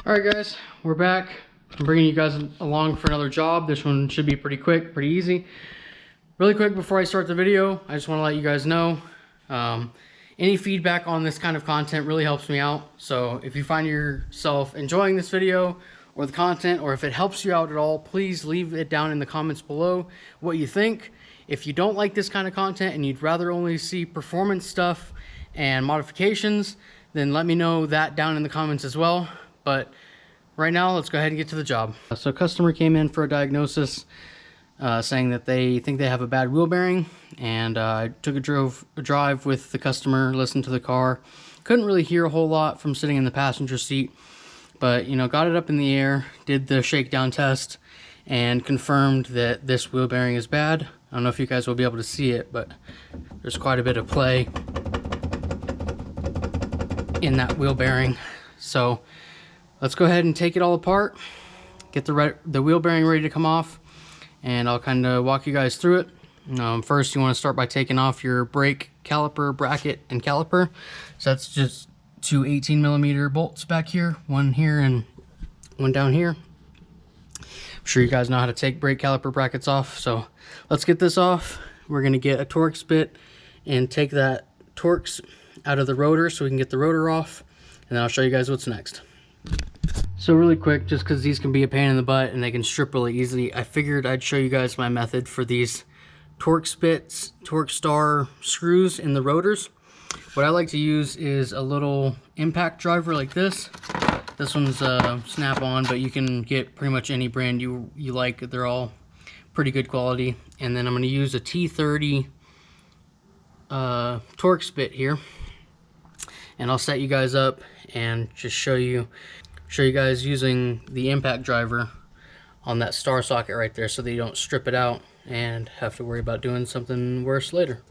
All right, guys, we're back. I'm bringing you guys along for another job. This one should be pretty quick, pretty easy. Really quick before I start the video, I just want to let you guys know any feedback on this kind of content really helps me out. So if you find yourself enjoying this video or the content, or if it helps you out at all, please leave it down in the comments below what you think. If you don't like this kind of content and you'd rather only see performance stuff and modifications, then let me know that down in the comments as well. But right now, let's go ahead and get to the job. So a customer came in for a diagnosis saying that they think they have a bad wheel bearing, and I took a drive with the customer, listened to the car. Couldn't really hear a whole lot from sitting in the passenger seat, but you know, got it up in the air, did the shakedown test, and confirmed that this wheel bearing is bad. I don't know if you guys will be able to see it, but there's quite a bit of play in that wheel bearing. So let's go ahead and take it all apart, get the wheel bearing ready to come off, and I'll kind of walk you guys through it. First, you want to start by taking off your brake caliper bracket and caliper. So that's just two 18mm bolts back here, one here and one down here. I'm sure you guys know how to take brake caliper brackets off, so let's get this off. We're going to get a Torx bit and take that Torx out of the rotor so we can get the rotor off, and then I'll show you guys what's next. So really quick, just because these can be a pain in the butt and they can strip really easily, I figured I'd show you guys my method for these Torx bits, Torx star screws in the rotors. What I like to use is a little impact driver like this. This one's snap-on, but you can get pretty much any brand you like. They're all pretty good quality. And then I'm going to use a T30 Torx bit here, and I'll set you guys up and just show you guys using the impact driver on that star socket right there, so that you don't strip it out and have to worry about doing something worse later.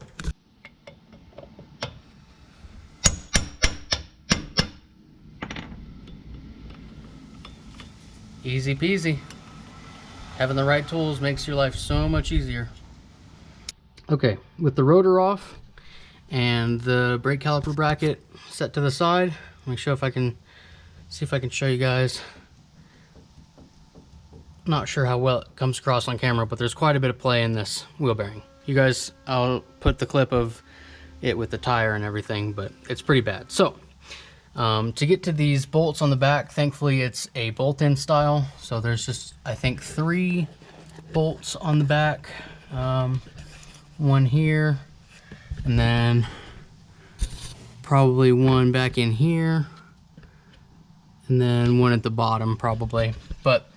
Easy peasy. Having the right tools makes your life so much easier. Okay, with the rotor off and the brake caliper bracket set to the side, let me show if I can show you guys. Not sure how well it comes across on camera, but there's quite a bit of play in this wheel bearing. You guys, I'll put the clip of it with the tire and everything, but it's pretty bad. So to get to these bolts on the back, thankfully it's a bolt-in style, so there's just, I think, 3 bolts on the back. One here, and then probably one back in here, and then one at the bottom probably, but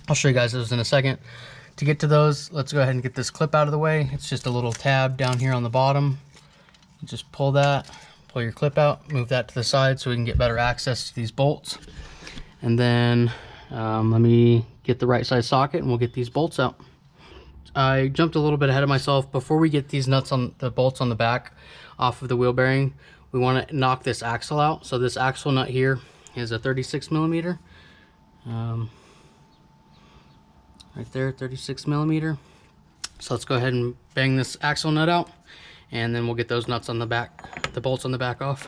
I'll show you guys those in a second. To get to those, let's go ahead and get this clip out of the way. It's just a little tab down here on the bottom. You just pull your clip out, move that to the side so we can get better access to these bolts. And then let me get the right size socket and we'll get these bolts out. I jumped a little bit ahead of myself. Before we get these nuts on the bolts on the back off of the wheel bearing, we want to knock this axle out. So this axle nut here is a 36mm. Right there, 36mm. So let's go ahead and bang this axle nut out, and then we'll get those nuts on the back, the bolts on the back off.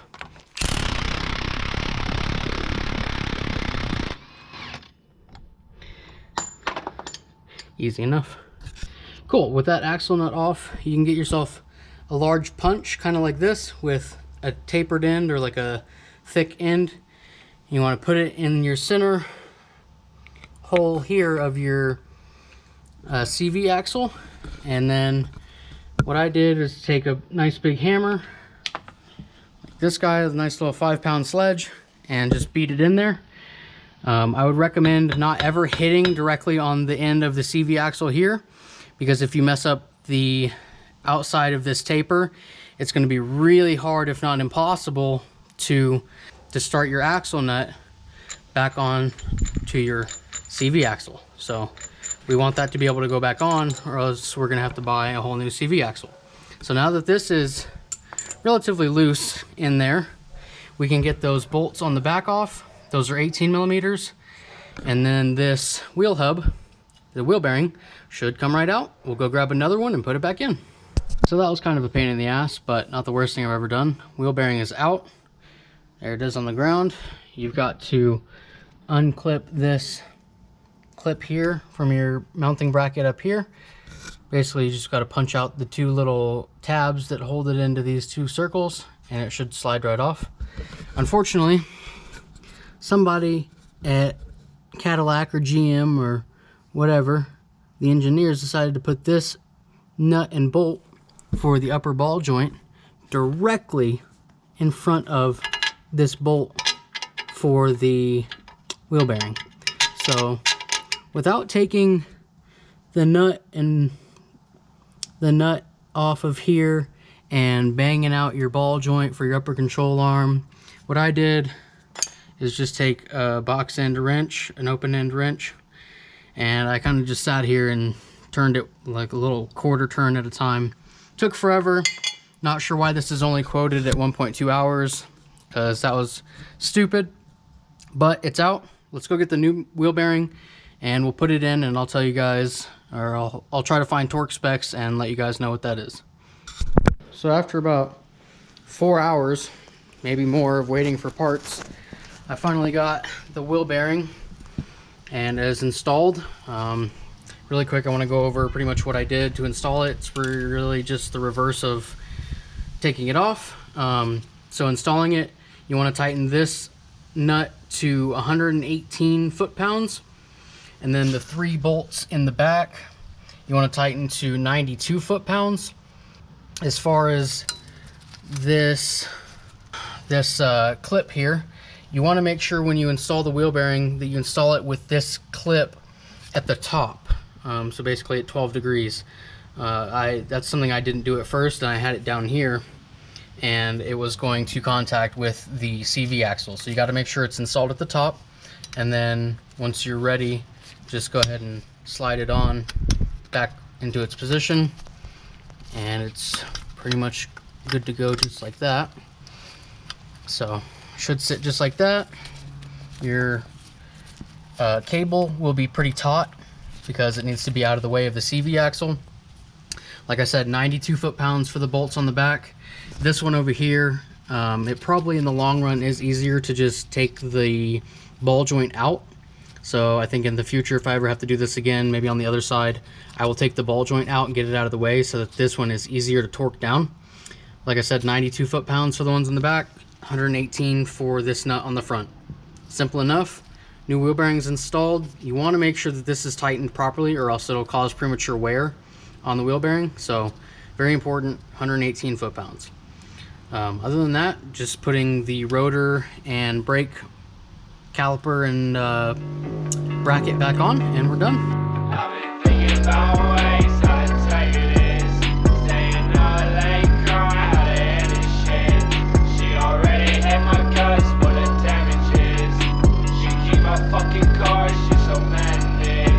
Easy enough. Cool, with that axle nut off, you can get yourself a large punch, kind of like this, with a tapered end or like a thick end. You want to put it in your center hole here of your CV axle, and then what I did is take a nice big hammer, like this guy, a nice little 5-pound sledge, and just beat it in there. I would recommend not ever hitting directly on the end of the CV axle here, because if you mess up the outside of this taper, it's going to be really hard, if not impossible, to start your axle nut back on to your CV axle. So we want that to be able to go back on, or else we're going to have to buy a whole new CV axle. So now that this is relatively loose in there, we can get those bolts on the back off. Those are 18mm, and then this wheel hub, the wheel bearing, should come right out. We'll go grab another one and put it back in. So that was kind of a pain in the ass, but not the worst thing I've ever done. Wheel bearing is out. There it is on the ground. You've got to unclip this clip here from your mounting bracket up here. Basically, you just got to punch out the two little tabs that hold it into these two circles, and it should slide right off. Unfortunately, somebody at Cadillac or GM or whatever, the engineers decided to put this nut and bolt for the upper ball joint directly in front of this bolt for the wheel bearing. So without taking the nut off of here and banging out your ball joint for your upper control arm, what I did is just take a box end wrench, an open end wrench, and I kind of just sat here and turned it like a little quarter turn at a time. Took forever. Not sure why this is only quoted at 1.2 hours, because that was stupid, but it's out. Let's go get the new wheel bearing and we'll put it in, and I'll tell you guys, or I'll try to find torque specs and let you guys know what that is. So after about 4 hours, maybe more, of waiting for parts, I finally got the wheel bearing and it is installed. Really quick, I want to go over pretty much what I did to install it. It's really just the reverse of taking it off. So installing it, you want to tighten this nut to 118 foot-pounds, and then the 3 bolts in the back you want to tighten to 92 foot-pounds. As far as this clip here, you want to make sure when you install the wheel bearing that you install it with this clip at the top. So basically at 12 degrees. That's something I didn't do at first, and I had it down here, and it was going to contact with the CV axle. So you got to make sure it's installed at the top, and then once you're ready, just go ahead and slide it on back into its position, and it's pretty much good to go just like that. So should sit just like that. Your cable will be pretty taut because it needs to be out of the way of the CV axle. Like I said, 92 foot-pounds for the bolts on the back. This one over here, it probably in the long run is easier to just take the ball joint out. So I think in the future, if I ever have to do this again, maybe on the other side, I will take the ball joint out and get it out of the way so that this one is easier to torque down. Like I said, 92 foot-pounds for the ones in the back, 118 for this nut on the front. Simple enough. New wheel bearings installed. You want to make sure that this is tightened properly, or else it'll cause premature wear on the wheel bearing. So very important, 118 foot-pounds. Other than that, just putting the rotor and brake caliper and bracket back on, and we're done. I've been thinking about ways how to take this. Staying up late, crying how to end this shit. She already hit my guts, what the damage is. She keep my fucking car, she's so mended.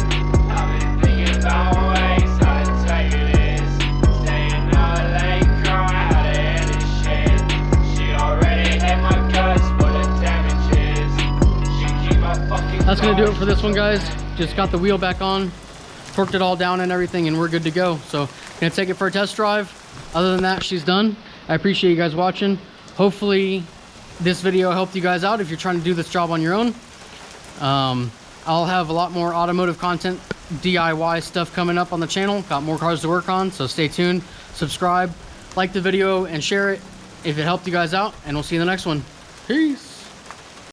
I've been thinking about ways how to take this. Staying up late, crying how to end this shit. She already hit my guts, what the damage is. She keep my fucking car. That's gonna do it for this one, guys. Just got the wheel back on, torqued it all down and everything, and we're good to go. So gonna take it for a test drive. Other than that, she's done. I appreciate you guys watching. Hopefully this video helped you guys out if you're trying to do this job on your own. I'll have a lot more automotive content, DIY stuff coming up on the channel. Got more cars to work on, so stay tuned, subscribe, like the video, and share it if it helped you guys out, and we'll see you in the next one. Peace.